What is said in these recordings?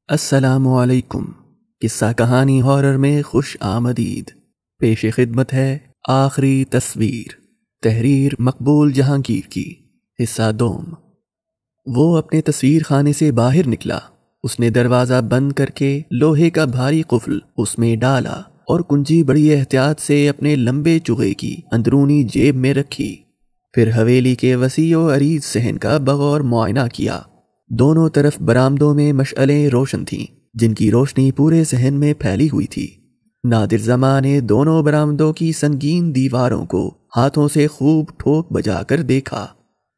السلام علیکم۔ قصہ کہانی ہارر میں خوش آمدید۔ پیش خدمت ہے آخری تصویر، تحریر مقبول جہانگیر کی۔ حصہ دوم۔ وہ اپنے تصویر خانے سے باہر نکلا۔ اس نے دروازہ بند کر کے لوہے کا بھاری قفل اس میں ڈالا اور کنجی بڑی احتیاط سے اپنے لمبے چوغے کی اندرونی جیب میں رکھی۔ پھر حویلی کے وسیع و عریض صحن کا بغور معائنہ کیا۔ دونوں طرف برآمدوں میں مشعلیں روشن تھیں، جن کی روشنی پورے صحن میں پھیلی ہوئی تھی۔ نادر زماں نے دونوں برآمدوں کی سنگین دیواروں کو ہاتھوں سے خوب ٹھوک بجا کر دیکھا۔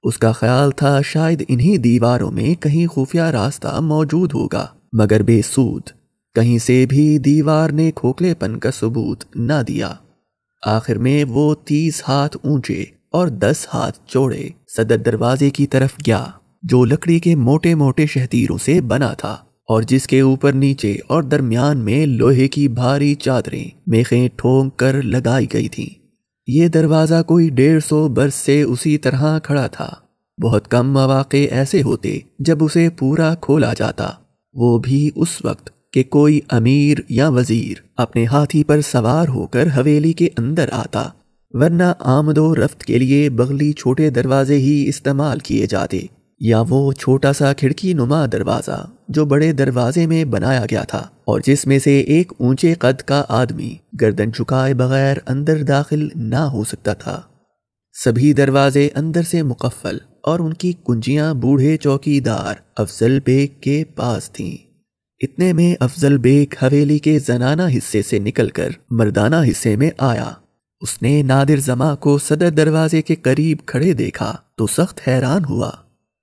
اس کا خیال تھا شاید انہی دیواروں میں کہیں خفیہ راستہ موجود ہوگا، مگر بے سود۔ کہیں سے بھی دیوار نے کھوکھلے پن کا ثبوت نہ دیا۔ آخر میں وہ 30 ہاتھ اونچے اور 10 ہاتھ چوڑے صدر دروازے کی طرف گیا، جو لکڑی کے موٹے موٹے شہتیروں سے بنا تھا اور جس کے اوپر نیچے اور درمیان میں لوہے کی بھاری چادریں میخیں ٹھونک کر لگائی گئی تھیں۔ یہ دروازہ کوئی 150 برس سے اسی طرح کھڑا تھا۔ بہت کم مواقع ایسے ہوتے جب اسے پورا کھولا جاتا، وہ بھی اس وقت کہ کوئی امیر یا وزیر اپنے ہاتھی پر سوار ہو کر حویلی کے اندر آتا، ورنہ آمد و رفت کے لیے بغلی چھوٹے دروازے ہی استعمال کیے جاتے، یا وہ چھوٹا سا کھڑکی نما دروازہ جو بڑے دروازے میں بنایا گیا تھا اور جس میں سے ایک اونچے قد کا آدمی گردن جھکائے بغیر اندر داخل نہ ہو سکتا تھا۔ سبھی دروازے اندر سے مقفل اور ان کی کنجیاں بوڑھے چوکیدار افضل بیگ کے پاس تھیں۔ اتنے میں افضل بیگ حویلی کے زنانہ حصے سے نکل کر مردانہ حصے میں آیا۔ اس نے نادر زماں کو صدر دروازے کے قریب کھڑے دیکھا تو سخت حیران ہوا۔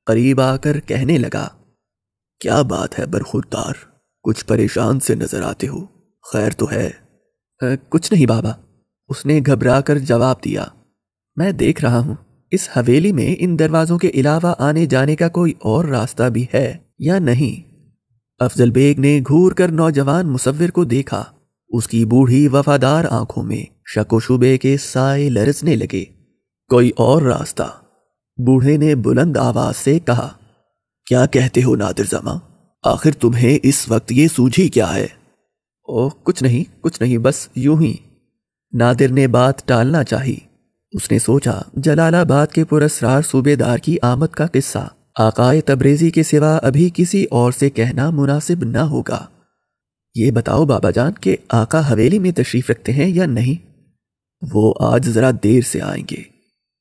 قریب آ کر کہنے لگا، کیا بات ہے برخوردار، کچھ پریشان سے نظر آتے ہو، خیر تو ہے؟ کچھ نہیں بابا، اس نے گھبرا کر جواب دیا۔ میں دیکھ رہا ہوں اس حویلی میں ان دروازوں کے علاوہ آنے جانے کا کوئی اور راستہ بھی ہے یا نہیں؟ افضل بیگ نے گھور کر نوجوان مصور کو دیکھا۔ اس کی بوڑھی وفادار آنکھوں میں شک و شبے کے سائے لرزنے لگے۔ کوئی اور راستہ؟ بوڑھے نے بلند آواز سے کہا۔ کیا کہتے ہو نادر زماں؟ آخر تمہیں اس وقت یہ سوجھی کیا ہے؟ اوہ کچھ نہیں، بس یوں ہی۔ نادر نے بات ٹالنا چاہی۔ اس نے سوچا جلال آباد کے پراسرار صوبے دار کی آمد کا قصہ آقائے تبریزی کے سوا ابھی کسی اور سے کہنا مناسب نہ ہوگا۔ یہ بتاؤ بابا جان کہ آقا حویلی میں تشریف رکھتے ہیں یا نہیں؟ وہ آج ذرا دیر سے آئیں گے،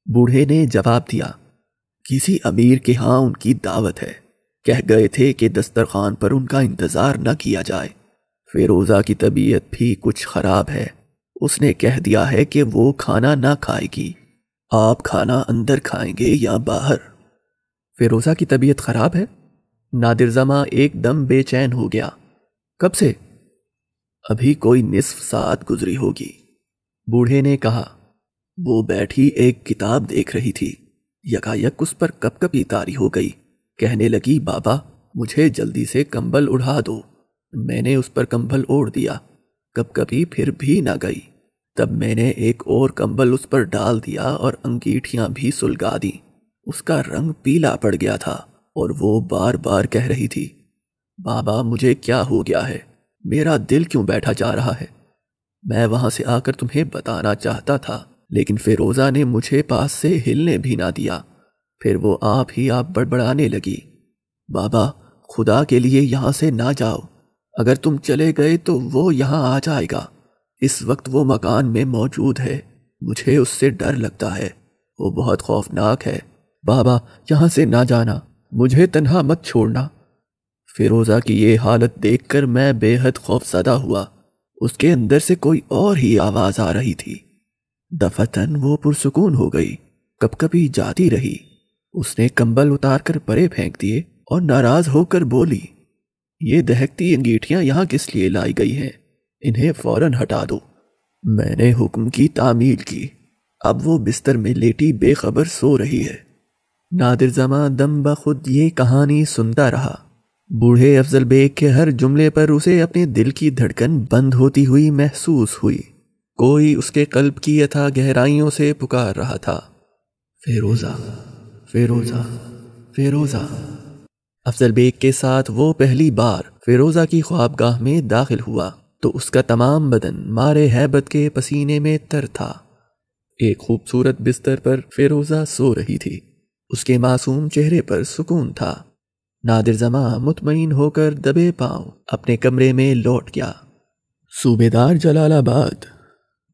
بوڑھے نے جواب دیا۔ کسی امیر کے ہاں ان کی دعوت ہے، کہہ گئے تھے کہ دسترخوان پر ان کا انتظار نہ کیا جائے۔ فیروزہ کی طبیعت بھی کچھ خراب ہے، اس نے کہہ دیا ہے کہ وہ کھانا نہ کھائے گی۔ آپ کھانا اندر کھائیں گے یا باہر؟ فیروزہ کی طبیعت خراب ہے؟ نادر زماں ایک دم بے چین ہو گیا۔ کب سے؟ ابھی کوئی نصف ساعت گزری ہوگی، بوڑھے نے کہا۔ وہ بیٹھی ایک کتاب دیکھ رہی تھی، یکایک اس پر کپ کپی طاری ہو گئی۔ کہنے لگی، بابا مجھے جلدی سے کمبل اڑھا دو۔ میں نے اس پر کمبل اوڑھ دیا، کپ کپی پھر بھی نہ گئی۔ تب میں نے ایک اور کمبل اس پر ڈال دیا اور انگیٹھیاں بھی سلگا دیں۔ اس کا رنگ پیلا پڑ گیا تھا اور وہ بار بار کہہ رہی تھی، بابا مجھے کیا ہو گیا ہے، میرا دل کیوں بیٹھا جا رہا ہے؟ میں وہاں سے آ کر تمہیں بتانا چاہتا تھا، لیکن فیروزہ نے مجھے پاس سے ہلنے بھی نہ دیا۔ پھر وہ آپ بڑبڑانے لگی، بابا خدا کے لیے یہاں سے نہ جاؤ، اگر تم چلے گئے تو وہ یہاں آ جائے گا۔ اس وقت وہ مکان میں موجود ہے، مجھے اس سے ڈر لگتا ہے، وہ بہت خوفناک ہے۔ بابا یہاں سے نہ جانا، مجھے تنہا مت چھوڑنا۔ فیروزہ کی یہ حالت دیکھ کر میں بے حد خوف زدہ ہوا۔ اس کے اندر سے کوئی اور ہی آواز آ رہی تھی۔ دفتن وہ پرسکون ہو گئی، کب کبھی جاتی رہی۔ اس نے کمبل اتار کر پرے پھینک دیے اور ناراض ہو کر بولی، یہ دہکتی انگیٹھیاں یہاں کس لیے لائی گئی ہیں؟ انہیں فوراً ہٹا دو۔ میں نے حکم کی تعمیل کی، اب وہ بستر میں لیٹی بے خبر سو رہی ہے۔ نادر زماں دم بخود یہ کہانی سنتا رہا۔ بوڑھے افضل بیگ کے ہر جملے پر اسے اپنے دل کی دھڑکن بند ہوتی ہوئی محسوس ہوئی۔ کوئی اس کے قلب کی اتھا گہرائیوں سے پکار رہا تھا، فیروزہ، فیروزہ، فیروزہ۔ افضل بیگ کے ساتھ وہ پہلی بار فیروزہ کی خوابگاہ میں داخل ہوا تو اس کا تمام بدن مارے ہیبت کے پسینے میں تر تھا۔ ایک خوبصورت بستر پر فیروزہ سو رہی تھی۔ اس کے معصوم چہرے پر سکون تھا۔ نادر زماں مطمئن ہو کر دبے پاؤں اپنے کمرے میں لوٹ گیا۔ صوبیدار جلال آباد۔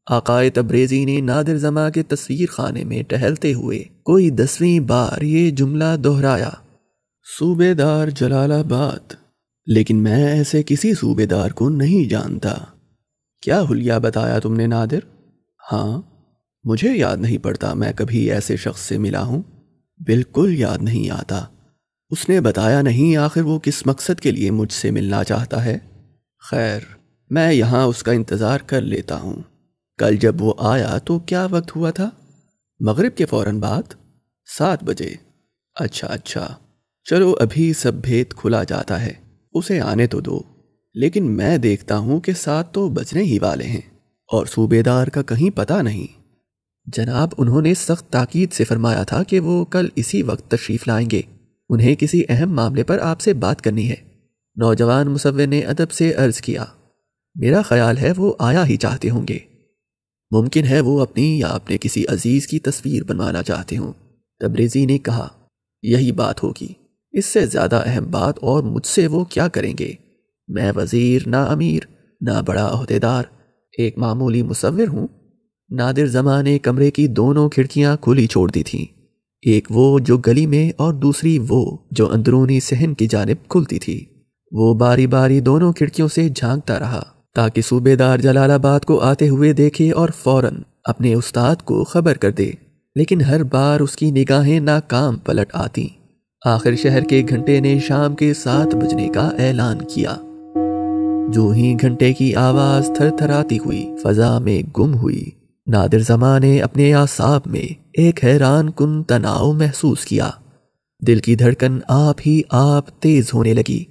آقائے تبریزی نے نادر زماں کے تصویر خانے میں ٹہلتے ہوئے کوئی 10ویں بار یہ جملہ دہرایا، صوبیدار جلال آباد۔ لیکن میں ایسے کسی صوبیدار کو نہیں جانتا۔ کیا حلیہ بتایا تم نے نادر؟ ہاں، مجھے یاد نہیں پڑتا میں کبھی ایسے شخص سے ملا ہوں۔ بالکل یاد نہیں آتا۔ اس نے بتایا نہیں آخر وہ کس مقصد کے لیے مجھ سے ملنا چاہتا ہے۔ خیر، میں یہاں اس کا انتظار کر لیتا ہوں۔ کل جب وہ آیا تو کیا وقت ہوا تھا؟ مغرب کے فوراً بعد 7 بجے۔ اچھا، چلو ابھی سب بھید کھلا جاتا ہے، اسے آنے تو دو۔ لیکن میں دیکھتا ہوں کہ 7 تو بجنے ہی والے ہیں اور صوبیدار کا کہیں پتہ نہیں۔ جناب، انہوں نے سخت تاکید سے فرمایا تھا کہ وہ کل اسی وقت تشریف لائیں گے۔ انہیں کسی اہم معاملے پر آپ سے بات کرنی ہے۔ نوجوان مصور نے ادب سے عرض کیا، میرا خیال ہے وہ آیا ہی چاہتے ہوں گے۔ ممکن ہے وہ اپنی یا اپنے کسی عزیز کی تصویر بنوانا چاہتے ہوں۔ تبریزی نے کہا، یہی بات ہوگی۔ اس سے زیادہ اہم بات اور مجھ سے وہ کیا کریں گے؟ میں وزیر نہ امیر نہ بڑا عہدیدار، ایک معمولی مصور ہوں۔ نادر زماں نے کمرے کی دونوں کھڑکیاں کھلی چھوڑ دی تھیں، ایک وہ جو گلی میں اور دوسری وہ جو اندرونی صحن کی جانب کھلتی تھی۔ وہ باری باری دونوں کھڑکیوں سے جھانکتا رہا تاکہ صوبیدار جلال آباد کو آتے ہوئے دیکھے اور فوراً اپنے استاد کو خبر کر دے، لیکن ہر بار اس کی نگاہیں ناکام پلٹ آتیں۔ آخر شہر کے گھنٹے نے شام کے 7 بجنے کا اعلان کیا۔ جو ہی گھنٹے کی آواز تھر تھراتی ہوئی فضا میں گم ہوئی، نادر زماں نے اپنے اعصاب میں ایک حیران کن تناؤ محسوس کیا۔ دل کی دھڑکن آپ ہی آپ تیز ہونے لگی۔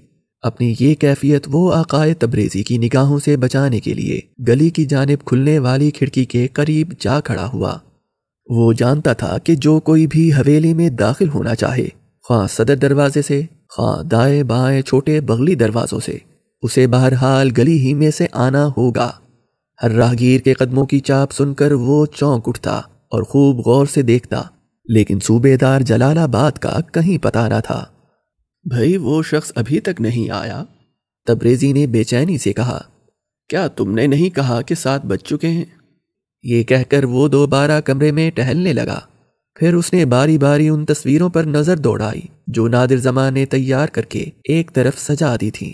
اپنی یہ کیفیت وہ آقائے تبریزی کی نگاہوں سے بچانے کے لیے گلی کی جانب کھلنے والی کھڑکی کے قریب جا کھڑا ہوا۔ وہ جانتا تھا کہ جو کوئی بھی حویلی میں داخل ہونا چاہے، خواہ صدر دروازے سے، خواہ دائیں بائیں چھوٹے بغلی دروازوں سے، اسے بہرحال گلی ہی میں سے آنا ہوگا۔ ہر راہگیر کے قدموں کی چاپ سن کر وہ چونک اٹھتا اور خوب غور سے دیکھتا، لیکن صوبیدار جلال آباد کا کہیں پتہ نہ تھا۔ بھئی وہ شخص ابھی تک نہیں آیا؟ تبریزی نے بے چینی سے کہا۔ کیا تم نے نہیں کہا کہ 7 بج چکے ہیں؟ یہ کہہ کر وہ دوبارہ کمرے میں ٹہلنے لگا۔ پھر اس نے باری باری ان تصویروں پر نظر دوڑائی جو نادر زماں نے تیار کر کے ایک طرف سجا دی تھیں۔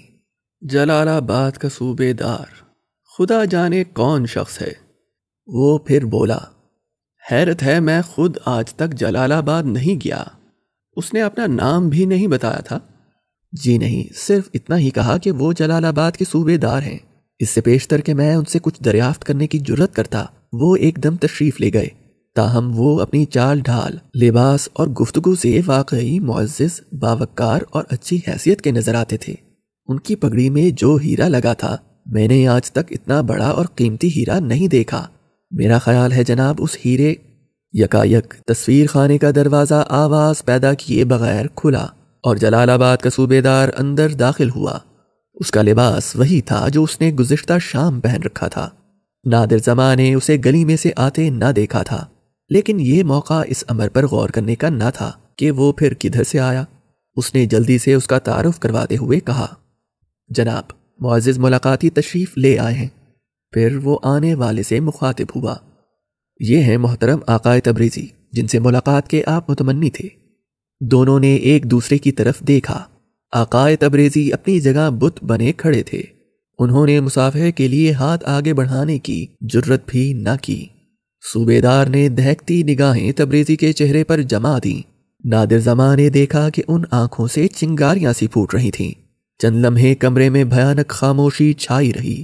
جلال آباد کا صوبیدار، خدا جانے کون شخص ہے۔ وہ پھر بولا، حیرت ہے میں خود آج تک جلال آباد نہیں گیا۔ اس نے اپنا نام بھی نہیں بتایا تھا؟ جی نہیں، صرف اتنا ہی کہا کہ وہ جلال آباد کے صوبیدار ہیں۔ اس سے پیشتر کہ میں ان سے کچھ دریافت کرنے کی جرت کرتا، وہ ایک دم تشریف لے گئے۔ تاہم وہ اپنی چال ڈھال، لباس اور گفتگو سے واقعی معزز، باوقار اور اچھی حیثیت کے نظر آتے تھے۔ ان کی پگڑی میں جو ہیرا لگا تھا، میں نے آج تک اتنا بڑا اور قیمتی ہیرا نہیں دیکھا۔ میرا خیال ہے جناب اس ہیرے۔ یکایک تصویر خانے کا دروازہ آواز پیدا کیے بغیر کھلا اور جلال آباد کا صوبیدار اندر داخل ہوا۔ اس کا لباس وہی تھا جو اس نے گزشتہ شام پہن رکھا تھا۔ نادر زماں نے اسے گلی میں سے آتے نہ دیکھا تھا، لیکن یہ موقع اس امر پر غور کرنے کا نہ تھا کہ وہ پھر کدھر سے آیا۔ اس نے جلدی سے اس کا تعارف کرواتے ہوئے کہا، جناب، معزز ملاقاتی تشریف لے آئے ہیں۔ پھر وہ آنے والے سے مخاطب ہوا، یہ ہیں محترم آقائے تبریزی جن سے ملاقات کے آپ متمنی تھے۔ دونوں نے ایک دوسرے کی طرف دیکھا۔ آقائے تبریزی اپنی جگہ بت بنے کھڑے تھے۔ انہوں نے مصافحے کے لیے ہاتھ آگے بڑھانے کی جرت بھی نہ کی۔ صوبیدار نے دہکتی نگاہیں تبریزی کے چہرے پر جما دیں۔ نادر زماں نے دیکھا کہ ان آنکھوں سے چنگاریاں سی پھوٹ رہی تھیں۔ چند لمحے کمرے میں بھیانک خاموشی چھائی رہی،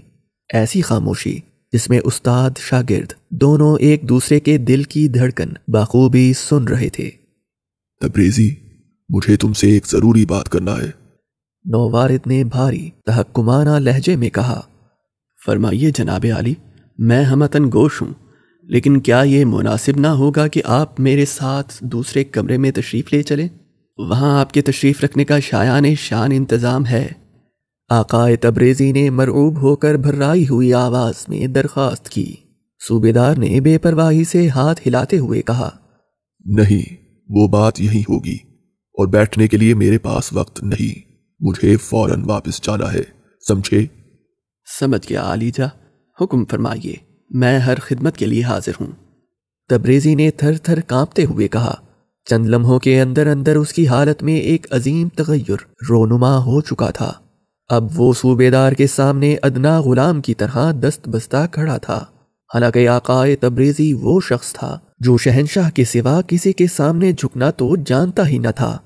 ایسی خاموشی جس میں استاد شاگرد دونوں ایک دوسرے کے دل کی دھڑکن بخوبی سن رہے تھے۔ تبریزی، مجھے تم سے ایک ضروری بات کرنا ہے۔ نووارد نے بھاری تحکمانہ لہجے میں کہا۔ فرمائیے جناب عالی، میں ہمتن گوش ہوں، لیکن کیا یہ مناسب نہ ہوگا کہ آپ میرے ساتھ دوسرے کمرے میں تشریف لے چلیں؟ وہاں آپ کے تشریف رکھنے کا شایان شان انتظام ہے۔ آقا تبریزی نے مرعوب ہو کر بھرائی ہوئی آواز میں درخواست کی۔ صوبیدار نے بے پرواہی سے ہاتھ ہلاتے ہوئے کہا، نہیں، وہ بات یہی ہوگی، اور بیٹھنے کے لیے میرے پاس وقت نہیں، مجھے فوراً واپس جانا ہے، سمجھے؟ سمجھ گیا عالیجا، حکم فرمائیے، میں ہر خدمت کے لیے حاضر ہوں۔ تبریزی نے تھر تھر کانپتے ہوئے کہا۔ چند لمحوں کے اندر اندر اس کی حالت میں ایک عظیم تغیر رونما ہو چکا تھا۔ اب وہ صوبیدار کے سامنے ادنا غلام کی طرح دست بستہ کھڑا تھا، حالانکہ آقا تبریزی وہ شخص تھا جو شہنشاہ کے سوا کسی کے سامنے جھکنا تو جانتا ہی نہ تھا۔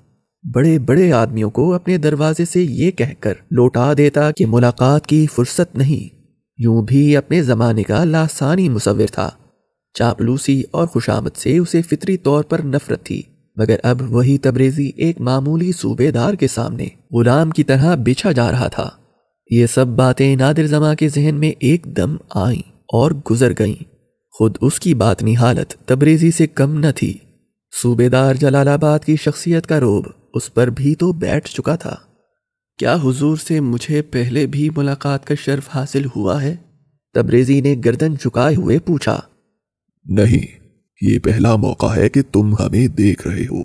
بڑے بڑے آدمیوں کو اپنے دروازے سے یہ کہہ کر لوٹا دیتا کہ ملاقات کی فرصت نہیں، یوں بھی اپنے زمانے کا لاسانی مصور تھا۔ چاپلوسی اور خوشامد سے اسے فطری طور پر نفرت تھی، مگر اب وہی تبریزی ایک معمولی صوبیدار کے سامنے غلام کی طرح بچھا جا رہا تھا۔ یہ سب باتیں نادر زماں کے ذہن میں ایک دم آئیں اور گزر گئیں۔ خود اس کی باطنی حالت تبریزی سے کم نہ تھی۔ صوبیدار جلال آباد کی شخصیت کا رعب اس پر بھی تو بیٹھ چکا تھا۔ کیا حضور سے مجھے پہلے بھی ملاقات کا شرف حاصل ہوا ہے؟ تبریزی نے گردن جھکائے ہوئے پوچھا۔ نہیں، یہ پہلا موقع ہے کہ تم ہمیں دیکھ رہے ہو۔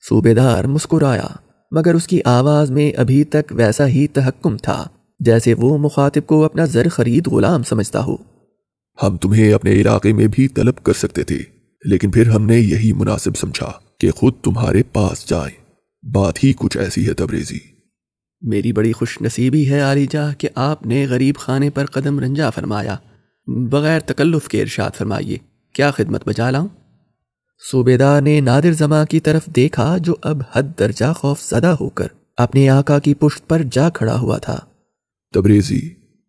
صوبیدار مسکرایا، مگر اس کی آواز میں ابھی تک ویسا ہی تحکم تھا جیسے وہ مخاطب کو اپنا زر خرید غلام سمجھتا ہو۔ ہم تمہیں اپنے علاقے میں بھی طلب کر سکتے تھے، لیکن پھر ہم نے یہی مناسب سمجھا کہ خود تمہارے پاس جائیں۔ بات ہی کچھ ایسی ہے تبریزی۔ میری بڑی خوش نصیبی ہے عالیجا کہ آپ نے غریب خانے پر قدم رنجا فرمایا۔ بغیر تکلف کے ارشاد فرمائیے، کیا خدمت بجا لاؤں؟ صوبیدار نے نادر زماں کی طرف دیکھا جو اب حد درجہ خوف زدہ ہو کر اپنے آقا کی پشت پر جا کھڑا ہوا تھا۔ تبریزی،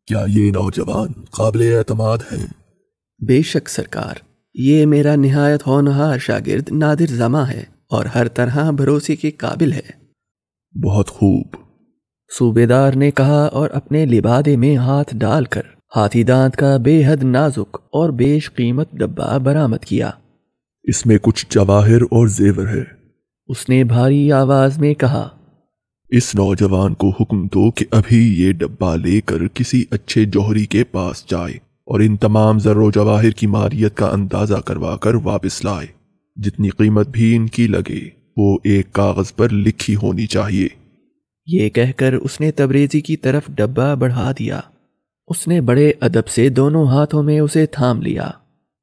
کیا یہ نوجوان قابل اعتماد ہے؟ بے شک سرکار، یہ میرا نہایت ہونہار شاگرد نادر زماں ہے اور ہر طرح بھروسے کے قابل ہے۔ بہت خوب، صوبیدار نے کہا اور اپنے لبادے میں ہاتھ ڈال کر ہاتھی دانت کا بے حد نازک اور بیش قیمت ڈبہ برآمد کیا۔ اس میں کچھ جواہر اور زیور ہے۔ اس نے بھاری آواز میں کہا۔ اس نوجوان کو حکم دو کہ ابھی یہ ڈبہ لے کر کسی اچھے جوہری کے پاس جائے اور ان تمام زر و جواہر کی مالیت کا اندازہ کروا کر واپس لائے۔ جتنی قیمت بھی ان کی لگے وہ ایک کاغذ پر لکھی ہونی چاہیے۔ یہ کہہ کر اس نے تبریزی کی طرف ڈبہ بڑھا دیا۔ اس نے بڑے ادب سے دونوں ہاتھوں میں اسے تھام لیا۔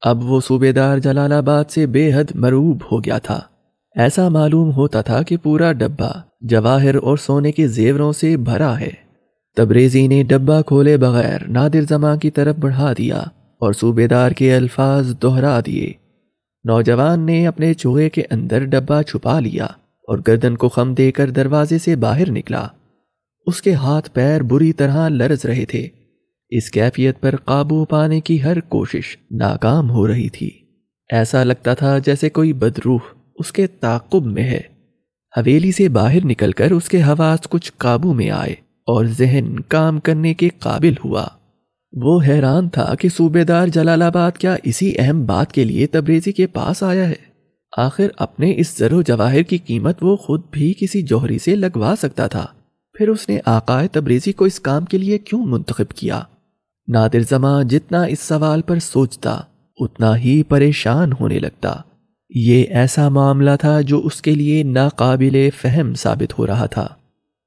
اب وہ صوبیدار جلال آباد سے بے حد مرعوب ہو گیا تھا۔ ایسا معلوم ہوتا تھا کہ پورا ڈبہ جواہر اور سونے کے زیوروں سے بھرا ہے۔ تبریزی نے ڈبہ کھولے بغیر نادر زماں کی طرف بڑھا دیا اور صوبیدار کے الفاظ دہرا دیے۔ نوجوان نے اپنے چوغے کے اندر ڈبہ چھپا لیا اور گردن کو خم دے کر دروازے سے باہر نکلا۔ اس کے ہاتھ پیر بری طرح لرز رہے تھے۔ اس کیفیت پر قابو پانے کی ہر کوشش ناکام ہو رہی تھی۔ ایسا لگتا تھا جیسے کوئی بدروح اس کے تعاقب میں ہے۔ حویلی سے باہر نکل کر اس کے حواس کچھ قابو میں آئے اور ذہن کام کرنے کے قابل ہوا۔ وہ حیران تھا کہ صوبیدار جلال آباد کیا اسی اہم بات کے لیے تبریزی کے پاس آیا ہے؟ آخر اپنے اس زر و جواہر کی قیمت وہ خود بھی کسی جوہری سے لگوا سکتا تھا، پھر اس نے آقا تبریزی کو اس کام کے لیے کیوں منتخب کیا؟ نادر زماں جتنا اس سوال پر سوچتا اتنا ہی پریشان ہونے لگتا۔ یہ ایسا معاملہ تھا جو اس کے لیے ناقابل فہم ثابت ہو رہا تھا۔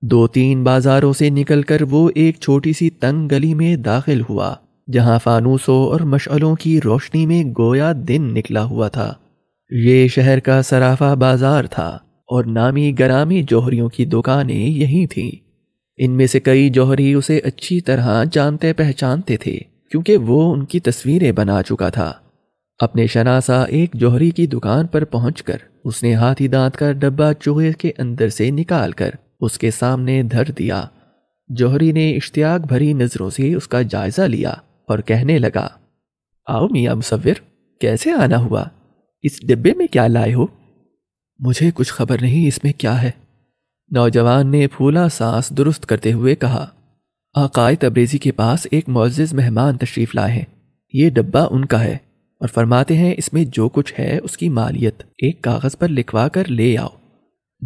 2-3 بازاروں سے نکل کر وہ ایک چھوٹی سی تنگ گلی میں داخل ہوا جہاں فانوسوں اور مشعلوں کی روشنی میں گویا دن نکلا ہوا تھا۔ یہ شہر کا صرافہ بازار تھا اور نامی گرامی جوہریوں کی دکانیں یہی تھیں۔ ان میں سے کئی جوہری اسے اچھی طرح جانتے پہچانتے تھے کیونکہ وہ ان کی تصویریں بنا چکا تھا۔ اپنے شناسا ایک جوہری کی دکان پر پہنچ کر اس نے ہاتھی دانت کا ڈبہ چوغے کے اندر سے نکال کر اس کے سامنے دھر دیا۔ جوہری نے اشتیاق بھری نظروں سے اس کا جائزہ لیا اور کہنے لگا، آؤ میاں مصور، کیسے آنا ہوا؟ اس ڈبے میں کیا لائے ہو؟ مجھے کچھ خبر نہیں اس میں کیا ہے، نوجوان نے پھولا سانس درست کرتے ہوئے کہا۔ آقا تبریزی کے پاس ایک معزز مہمان تشریف لائے ہیں۔ یہ ڈبہ ان کا ہے اور فرماتے ہیں اس میں جو کچھ ہے اس کی مالیت ایک کاغذ پر لکھوا کر لے آؤ۔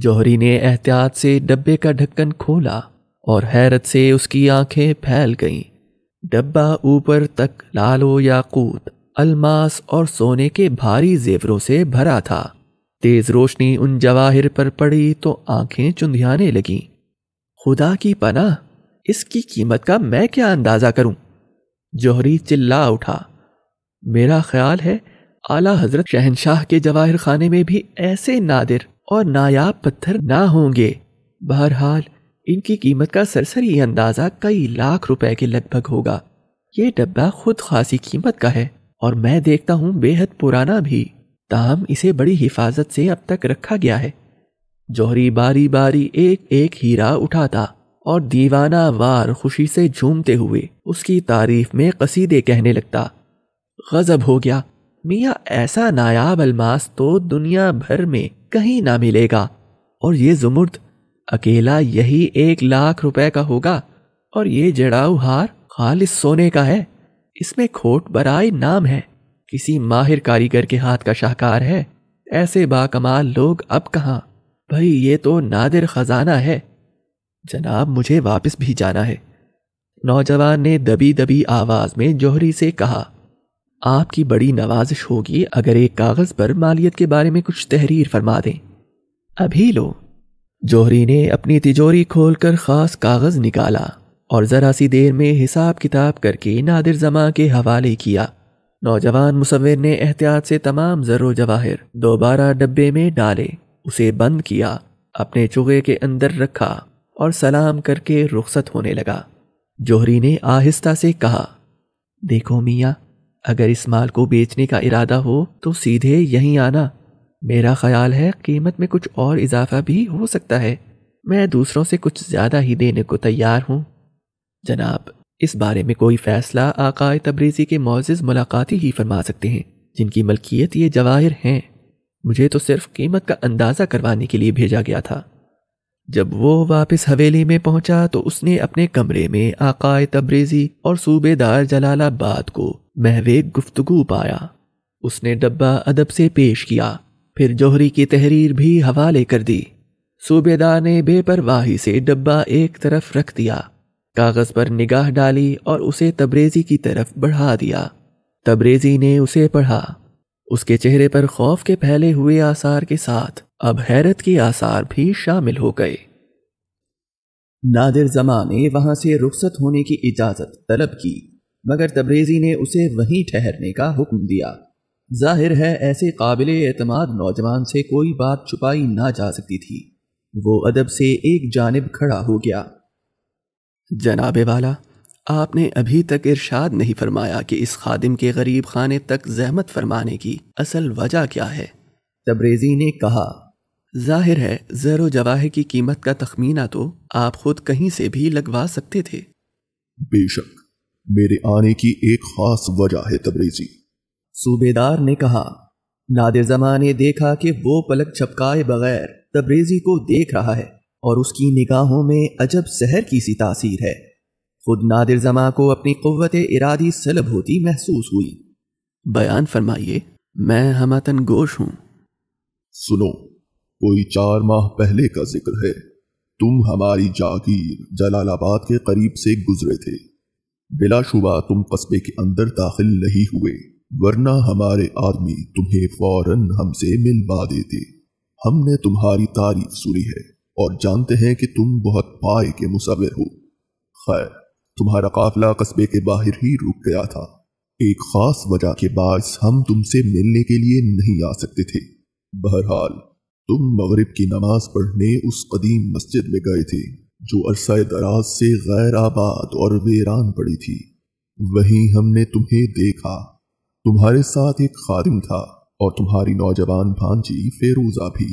جوہری نے احتیاط سے ڈبے کا ڈھکن کھولا اور حیرت سے اس کی آنکھیں پھیل گئیں۔ ڈبہ اوپر تک لال و یاقوت، الماس اور سونے کے بھاری زیوروں سے بھرا تھا۔ تیز روشنی ان جواہر پر پڑی تو آنکھیں چندھیانے لگیں۔ خدا کی پناہ، اس کی قیمت کا میں کیا اندازہ کروں؟ جوہری چلا اٹھا۔ میرا خیال ہے اعلیٰ حضرت شہنشاہ کے جواہر خانے میں بھی ایسے نادر اور نایاب پتھر نہ ہوں گے۔ بہرحال ان کی قیمت کا سرسری اندازہ کئی لاکھ روپے کے لگ بھگ ہوگا۔ یہ ڈبہ خود خاصی قیمت کا ہے اور میں دیکھتا ہوں بے حد پرانا بھی، تاہم اسے بڑی حفاظت سے اب تک رکھا گیا ہے۔ جوہری باری باری ایک ایک ہیرا اٹھاتا اور دیوانہ وار خوشی سے جھومتے ہوئے اس کی تعریف میں قصیدے کہنے لگتا۔ غضب ہو گیا، میاں ایسا نایاب الماس تو دنیا بھر میں کہیں نہ ملے گا، اور یہ زمرد اکیلا یہی 1,00,000 روپے کا ہوگا، اور یہ جڑاؤ ہار خالص سونے کا ہے۔ اس میں کھوٹ برائے نام ہے، کسی ماہر کاریگر کے ہاتھ کا شاہکار ہے۔ ایسے باکمال لوگ اب کہاں؟ بھائی یہ تو نادر خزانہ ہے۔ جناب مجھے واپس بھی جانا ہے، نوجوان نے دبی دبی آواز میں جوہری سے کہا۔ آپ کی بڑی نوازش ہوگی اگر ایک کاغذ پر مالیت کے بارے میں کچھ تحریر فرما دیں۔ ابھی لو۔ جوہری نے اپنی تجوری کھول کر خاص کاغذ نکالا اور ذرا سی دیر میں حساب کتاب کر کے نادر زماں کے حوالے کیا۔ نوجوان مصور نے احتیاط سے تمام زر و جواہر دوبارہ ڈبے میں ڈالے، اسے بند کیا، اپنے چوغے کے اندر رکھا اور سلام کر کے رخصت ہونے لگا۔ جوہری نے آہستہ سے کہا، دیکھو میاں، اگر اس مال کو بیچنے کا ارادہ ہو تو سیدھے یہیں آنا۔ میرا خیال ہے قیمت میں کچھ اور اضافہ بھی ہو سکتا ہے۔ میں دوسروں سے کچھ زیادہ ہی دینے کو تیار ہوں۔ جناب اس بارے میں کوئی فیصلہ آقا تبریزی کے معزز ملاقاتی ہی فرما سکتے ہیں، جن کی ملکیت یہ جواہر ہیں۔ مجھے تو صرف قیمت کا اندازہ کروانے کے لیے بھیجا گیا تھا۔ جب وہ واپس حویلی میں پہنچا تو اس نے اپنے کمرے میں آقا تبریزی اور صوبے دار جلال آباد کو محو گفتگو پایا۔ اس نے ڈبہ ادب سے پیش کیا، پھر جوہری کی تحریر بھی حوالے کر دی۔ صوبے دار نے بے پرواہی سے ڈبہ ایک طرف رکھ دیا، کاغذ پر نگاہ ڈالی اور اسے تبریزی کی طرف بڑھا دیا۔ تبریزی نے اسے پڑھا۔ اس کے چہرے پر خوف کے پھیلے ہوئے آثار کے ساتھ اب حیرت کے آثار بھی شامل ہو گئے۔ نادر زماں نے وہاں سے رخصت ہونے کی اجازت طلب کی، مگر تبریزی نے اسے وہیں ٹھہرنے کا حکم دیا۔ ظاہر ہے ایسے قابل اعتماد نوجوان سے کوئی بات چھپائی نہ جا سکتی تھی۔ وہ ادب سے ایک جانب کھڑا ہو گیا۔ جناب والا، آپ نے ابھی تک ارشاد نہیں فرمایا کہ اس خادم کے غریب خانے تک زحمت فرمانے کی اصل وجہ کیا ہے؟ تبریزی نے کہا، ظاہر ہے زر و جواہر کی قیمت کا تخمینہ تو آپ خود کہیں سے بھی لگوا سکتے تھے۔ بے شک میرے آنے کی ایک خاص وجہ ہے تبریزی، صوبے دار نے کہا۔ نادر زماں نے دیکھا کہ وہ پلک چھپکائے بغیر تبریزی کو دیکھ رہا ہے اور اس کی نگاہوں میں عجب سحر کی سی تاثیر ہے۔ خود نادر زماں کو اپنی قوت ارادی سلب ہوتی محسوس ہوئی۔ بیان فرمائیے، میں ہمتن گوش ہوں۔ سنو، کوئی 4 ماہ پہلے کا ذکر ہے، تم ہماری جاگیر جلال آباد کے قریب سے گزرے تھے۔ بلا شبہ تم قصبے کے اندر داخل نہیں ہوئے، ورنہ ہمارے آدمی تمہیں فوراً ہم سے ملوا دیتے۔ ہم نے تمہاری تعریف سنی ہے اور جانتے ہیں کہ تم بہت پائے کے مصور ہو۔ خیر، تمہارا قافلہ قصبے کے باہر ہی رک گیا تھا۔ ایک خاص وجہ کے باعث ہم تم سے ملنے کے لیے نہیں آ سکتے تھے۔ بہرحال تم مغرب کی نماز پڑھنے اس قدیم مسجد میں گئے تھے جو عرصہ دراز سے غیر آباد اور ویران پڑی تھی۔ وہیں ہم نے تمہیں دیکھا۔ تمہارے ساتھ ایک خادم تھا اور تمہاری نوجوان بھانجی فیروزہ بھی۔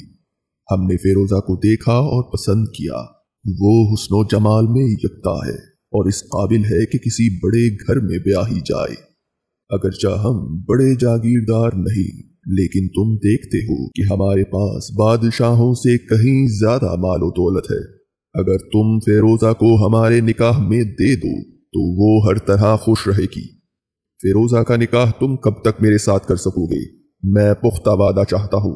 ہم نے فیروزہ کو دیکھا اور پسند کیا۔ وہ حسن و جمال میں یکتا ہے اور اس قابل ہے کہ کسی بڑے گھر میں بیاہی جائے۔ اگرچہ ہم بڑے جاگیردار نہیں، لیکن تم دیکھتے ہو کہ ہمارے پاس بادشاہوں سے کہیں زیادہ مال و دولت ہے۔ اگر تم فیروزہ کو ہمارے نکاح میں دے دو تو وہ ہر طرح خوش رہے گی۔ فیروزہ کا نکاح تم کب تک میرے ساتھ کر سکو گے؟ میں پختہ وعدہ چاہتا ہوں